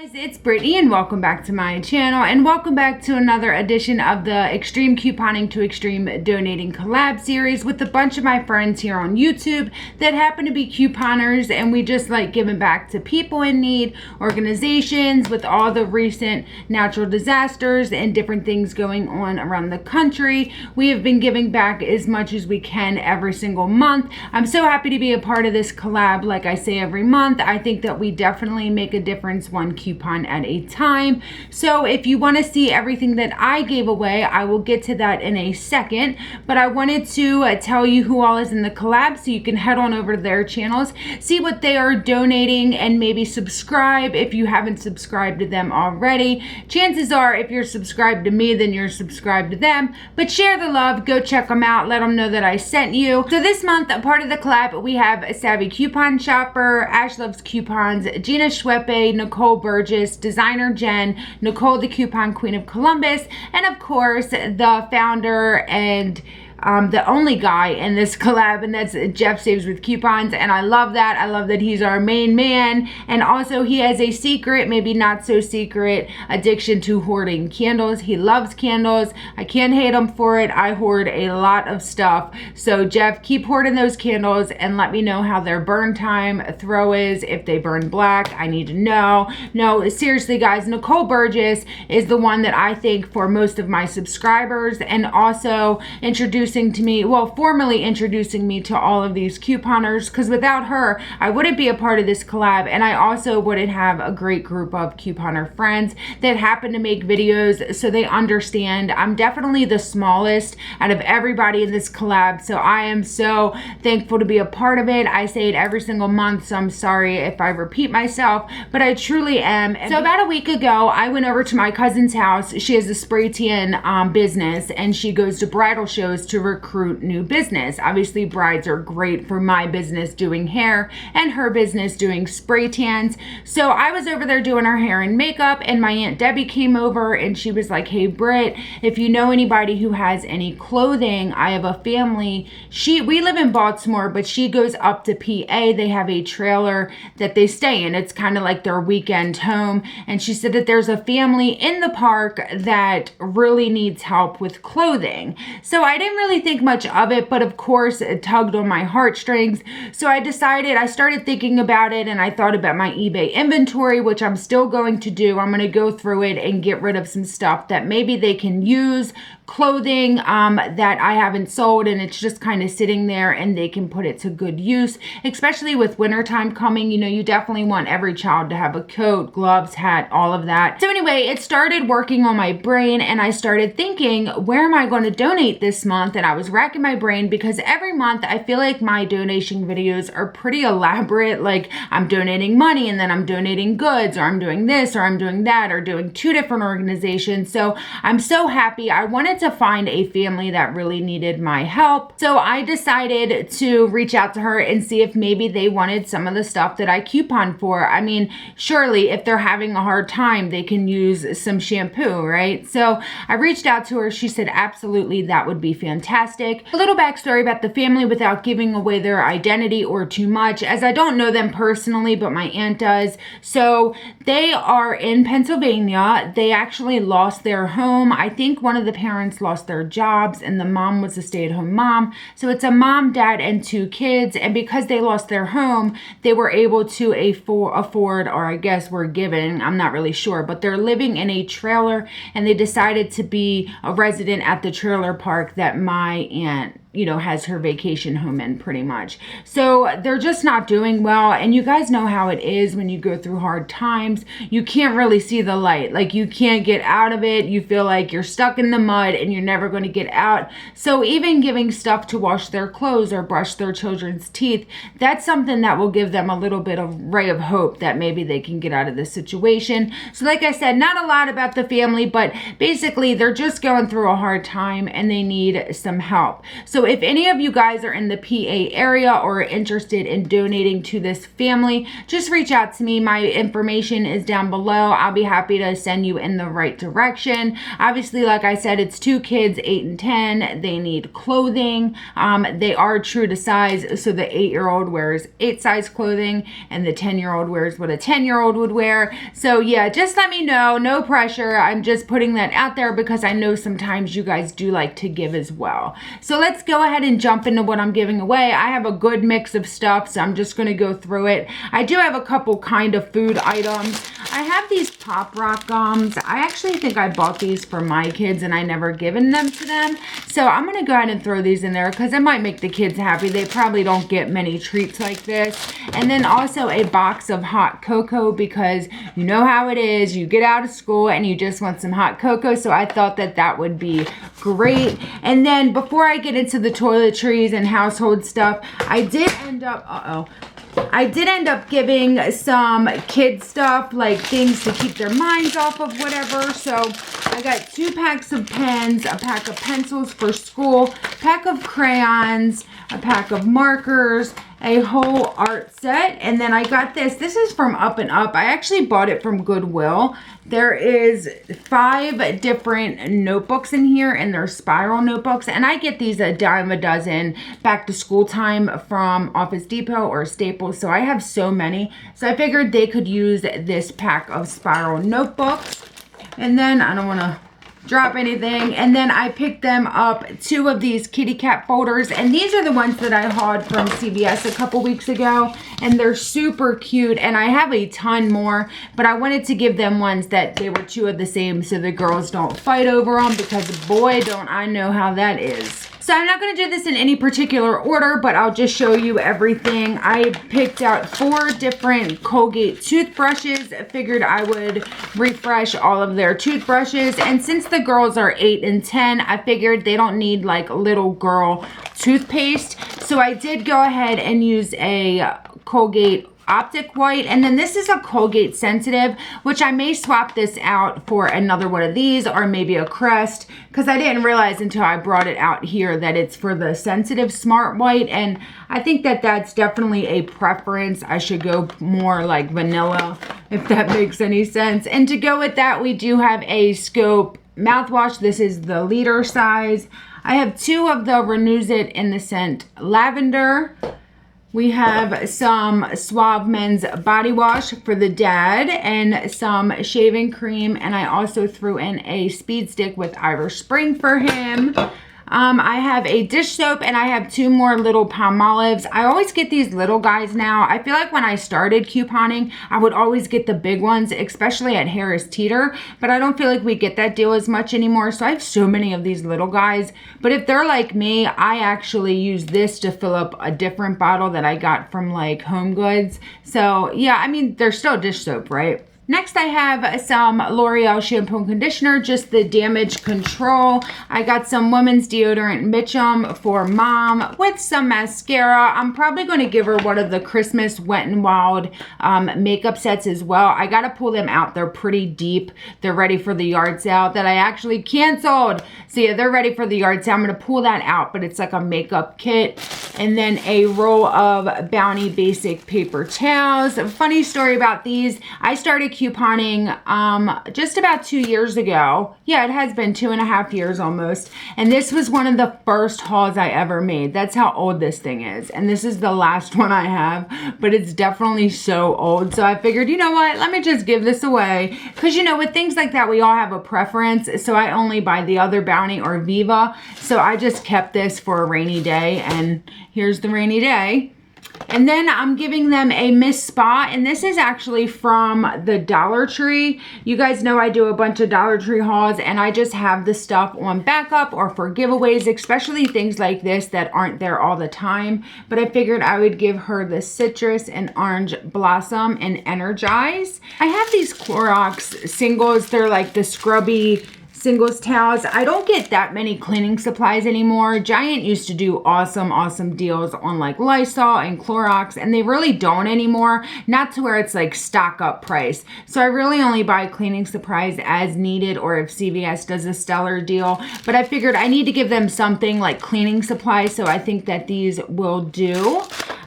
Guys, it's Brittany and welcome back to my channel and welcome back to another edition of the Extreme Couponing to Extreme Donating collab series with a bunch of my friends here on YouTube that happen to be couponers, and we just like giving back to people in need, organizations with all the recent natural disasters and different things going on around the country. We have been giving back as much as we can every single month. I'm so happy to be a part of this collab. Like I say every month, I think that we definitely make a difference one coupon at a time. So if you want to see everything that I gave away, I will get to that in a second, but I wanted to tell you who all is in the collab so you can head on over to their channels, see what they are donating, and maybe subscribe if you haven't subscribed to them already. Chances are if you're subscribed to me, then you're subscribed to them, but share the love, go check them out, let them know that I sent you. So this month, a part of the collab, we have a Savvy Coupon Shopper, Ash Loves Coupons, Gina Schweppe, Nicole Burgess, DesignerJen, Nicole the Coupon Queen of Columbus, and of course the founder and the only guy in this collab, and that's Jeff Saves with Coupons. And I love that. I love that he's our main man, and also he has a secret, maybe not so secret, addiction to hoarding candles. He loves candles. I can't hate him for it. I hoard a lot of stuff. So Jeff, keep hoarding those candles and let me know how their burn time throw is. If they burn black, I need to know. No, seriously guys, Nicole Burgess is the one that I think for most of my subscribers, and also formally introducing me to all of these couponers, because without her, I wouldn't be a part of this collab, and I also wouldn't have a great group of couponer friends that happen to make videos so they understand. I'm definitely the smallest out of everybody in this collab, so I am so thankful to be a part of it. I say it every single month, so I'm sorry if I repeat myself, but I truly am. So about a week ago, I went over to my cousin's house. She has a spray tan business, and she goes to bridal shows to recruit new business. Obviously, brides are great for my business doing hair and her business doing spray tans. So I was over there doing her hair and makeup, and my Aunt Debbie came over and she was like, "Hey Britt, if you know anybody who has any clothing, I have a family." We live in Baltimore, but she goes up to PA. They have a trailer that they stay in. It's kind of like their weekend home. And she said that there's a family in the park that really needs help with clothing. So I didn't really think much of it, but of course it tugged on my heartstrings. So I started thinking about it, and I thought about my eBay inventory, which I'm still going to do. I'm going to go through it and get rid of some stuff that maybe they can use, clothing that I haven't sold, and it's just kind of sitting there and they can put it to good use, especially with wintertime coming. You know, you definitely want every child to have a coat, gloves, hat, all of that. So anyway, it started working on my brain, and I started thinking, where am I going to donate this month? And I was racking my brain because every month I feel like my donation videos are pretty elaborate. Like I'm donating money, and then I'm donating goods, or I'm doing this, or I'm doing that, or doing 2 different organizations. So I'm so happy. I wanted to find a family that really needed my help. So I decided to reach out to her and see if maybe they wanted some of the stuff that I coupon for. I mean, surely if they're having a hard time, they can use some shampoo, right? So I reached out to her. She said, absolutely, that would be fantastic. A little backstory about the family without giving away their identity or too much, as I don't know them personally, but my aunt does. So they are in Pennsylvania. They actually lost their home. I think one of the parents lost their jobs, and the mom was a stay-at-home mom. So it's a mom, dad, and 2 kids. And because they lost their home, they were able to afford, or I guess were given, I'm not really sure, but they're living in a trailer, and they decided to be a resident at the trailer park that my aunt, you know, has her vacation home in, pretty much. So they're just not doing well. And you guys know how it is when you go through hard times. You can't really see the light. Like you can't get out of it. You feel like you're stuck in the mud and you're never going to get out. So even giving stuff to wash their clothes or brush their children's teeth, that's something that will give them a little bit of ray of hope that maybe they can get out of this situation. So like I said, not a lot about the family, but basically they're just going through a hard time and they need some help. So So if any of you guys are in the PA area or are interested in donating to this family, just reach out to me. My information is down below. I'll be happy to send you in the right direction. Obviously, like I said, it's 2 kids, 8 and 10. They need clothing. They are true to size, so the 8-year-old wears 8 size clothing and the 10-year-old wears what a 10-year-old would wear. So yeah, just let me know. No pressure. I'm just putting that out there because I know sometimes you guys do like to give as well. So let's go ahead and jump into what I'm giving away. I have a good mix of stuff, so I'm just going to go through it. I do have a couple kind of food items. I have these Pop Rock gums. I actually think I bought these for my kids and I never given them to them. So I'm going to go ahead and throw these in there because it might make the kids happy. They probably don't get many treats like this. And then also a box of hot cocoa because you know how it is. You get out of school and you just want some hot cocoa. So I thought that that would be great. And then before I get into the toiletries and household stuff, I did end up giving some kid stuff, like things to keep their minds off of whatever. So I got 2 packs of pens, a pack of pencils for school, a pack of crayons, a pack of markers, a whole art set, and then I got this. This is from Up and Up. I actually bought it from Goodwill. There is 5 different notebooks in here, and they're spiral notebooks, and I get these a dime a dozen back to school time from Office Depot or Staples, so I have so many. So I figured they could use this pack of spiral notebooks. And then I don't want to drop anything. And then I picked them up 2 of these kitty cat folders, and these are the ones that I hauled from CVS a couple weeks ago, and they're super cute. And I have a ton more, but I wanted to give them ones that they were 2 of the same so the girls don't fight over them, because boy don't I know how that is. So I'm not going to do this in any particular order, but I'll just show you everything. I picked out 4 different Colgate toothbrushes. I figured I would refresh all of their toothbrushes. And since the girls are 8 and 10, I figured they don't need like little girl toothpaste. So I did go ahead and use a Colgate Optic White, and then this is a Colgate Sensitive, which I may swap this out for another one of these, or maybe a Crest, because I didn't realize until I brought it out here that it's for the Sensitive Smart White, and I think that that's definitely a preference. I should go more like vanilla, if that makes any sense. And to go with that, we do have a Scope mouthwash. This is the liter size. I have 2 of the Renews It in the scent Lavender. We have some Suave Men's Body Wash for the dad and some shaving cream. And I also threw in a Speed Stick with Irish Spring for him. I have a dish soap, and I have 2 more little Palmolives. I always get these little guys now. I feel like when I started couponing, I would always get the big ones, especially at Harris Teeter, but I don't feel like we get that deal as much anymore. So I have so many of these little guys. But if they're like me, I actually use this to fill up a different bottle that I got from like Home Goods. So yeah, I mean, they're still dish soap, right? Next, I have some L'Oreal shampoo and conditioner, just the damage control. I got some women's deodorant Mitchum for mom with some mascara. I'm probably going to give her one of the Christmas Wet n Wild makeup sets as well. I got to pull them out. They're pretty deep. They're ready for the yard sale that I actually canceled. So yeah, they're ready for the yard sale. I'm going to pull that out, but it's like a makeup kit. And then a roll of Bounty Basic paper towels. A funny story about these. I started couponing just about 2 years ago. Yeah, it has been 2.5 years almost. And this was one of the first hauls I ever made. That's how old this thing is. And this is the last one I have, but it's definitely so old. So I figured, you know what, let me just give this away. Because, you know, with things like that, we all have a preference. So I only buy the other Bounty or Viva. So I just kept this for a rainy day, and here's the rainy day. And then I'm giving them a Miss Spa, and this is actually from the Dollar Tree. You guys know I do a bunch of Dollar Tree hauls, and I just have the stuff on backup or for giveaways, especially things like this that aren't there all the time. But I figured I would give her the Citrus and Orange Blossom and Energize. I have these Clorox singles. They're like the scrubby singles towels. I don't get that many cleaning supplies anymore. Giant used to do awesome deals on like Lysol and Clorox, and they really don't anymore. Not to where it's like stock up price. So I really only buy cleaning supplies as needed, or if CVS does a stellar deal. But I figured I need to give them something like cleaning supplies, so I think that these will do.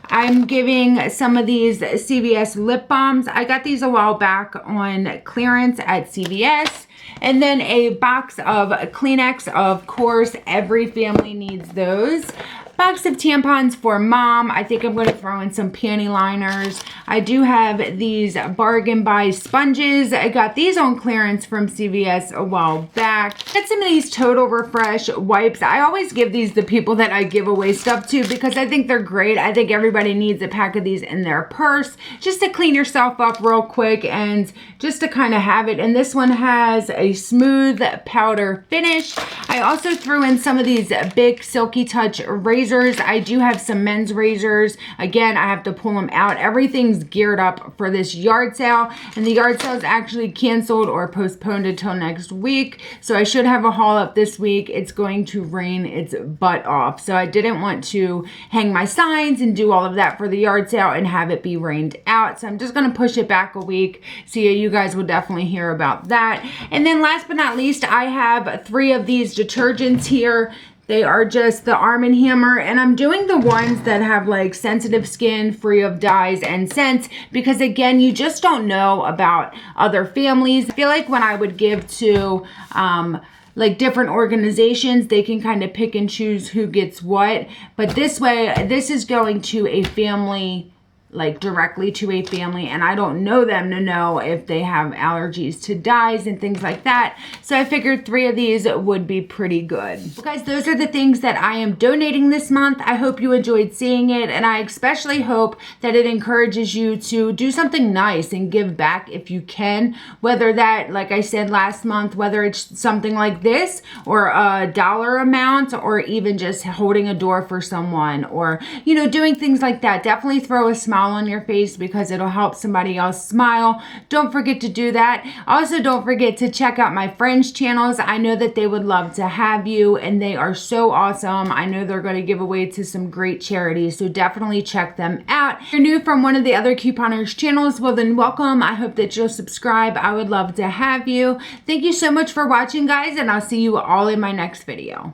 I'm giving some of these CVS lip balms. I got these a while back on clearance at CVS. And then a box of Kleenex. Of course, every family needs those. Box of tampons for mom. I think I'm going to throw in some panty liners. I do have these bargain buy sponges. I got these on clearance from CVS a while back. Got some of these Total Refresh wipes. I always give these to people that I give away stuff to because I think they're great. I think everybody needs a pack of these in their purse just to clean yourself up real quick and just to kind of have it. And this one has a smooth powder finish. I also threw in some of these big Silky Touch razors. I do have some men's razors. Again, I have to pull them out. Everything's geared up for this yard sale, and the yard sale is actually canceled or postponed until next week. So I should have a haul up this week. It's going to rain its butt off. So I didn't want to hang my signs and do all of that for the yard sale and have it be rained out. So I'm just going to push it back a week. So yeah, you guys will definitely hear about that. And then last but not least, I have 3 of these detergents here. They are just the Arm & Hammer, and I'm doing the ones that have like sensitive skin, free of dyes and scents, because again, you just don't know about other families. I feel like when I would give to like different organizations, they can kind of pick and choose who gets what. But this way, this is going to a family, like directly to a family, and I don't know them to know if they have allergies to dyes and things like that. So I figured 3 of these would be pretty good. Well, guys, those are the things that I am donating this month. I hope you enjoyed seeing it, and I especially hope that it encourages you to do something nice and give back if you can, whether that, like I said last month, whether it's something like this or a dollar amount, or even just holding a door for someone, or, you know, doing things like that. Definitely throw a smile on your face because it'll help somebody else smile. Don't forget to do that. Also, don't forget to check out my friends' channels. I know that they would love to have you, and they are so awesome. I know they're going to give away to some great charities, so definitely check them out. If you're new from one of the other couponers channels, well then welcome. I hope that you'll subscribe. I would love to have you. Thank you so much for watching, guys, and I'll see you all in my next video.